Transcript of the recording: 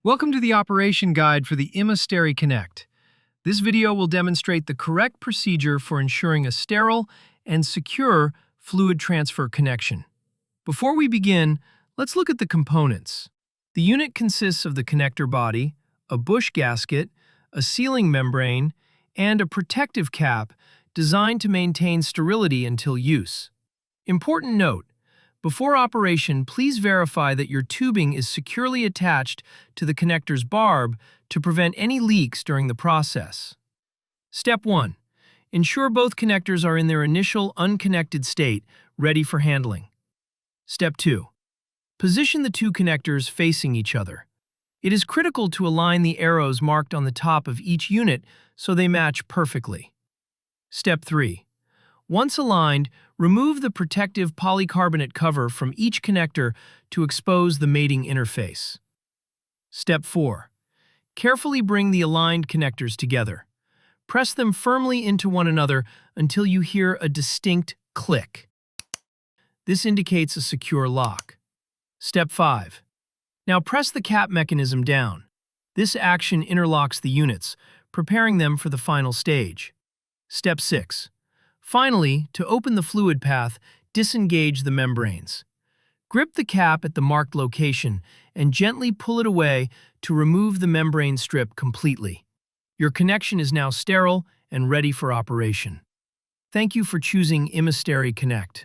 Welcome to the operation guide for the ImaSteriConnect. This video will demonstrate the correct procedure for ensuring a sterile and secure fluid transfer connection. Before we begin, let's look at the components. The unit consists of the connector body, a bush gasket, a sealing membrane, and a protective cap designed to maintain sterility until use. Important note: before operation, please verify that your tubing is securely attached to the connector's barb to prevent any leaks during the process. Step 1. Ensure both connectors are in their initial unconnected state, ready for handling. Step 2. Position the two connectors facing each other. It is critical to align the arrows marked on the top of each unit so they match perfectly. Step 3. Once aligned, remove the protective polycarbonate cover from each connector to expose the mating interface. Step 4. Carefully bring the aligned connectors together. Press them firmly into one another until you hear a distinct click. This indicates a secure lock. Step 5. Now press the cap mechanism down. This action interlocks the units, preparing them for the final stage. Step 6. Finally, to open the fluid path, disengage the membranes. Grip the cap at the marked location and gently pull it away to remove the membrane strip completely. Your connection is now sterile and ready for operation. Thank you for choosing ImaSteriConnect.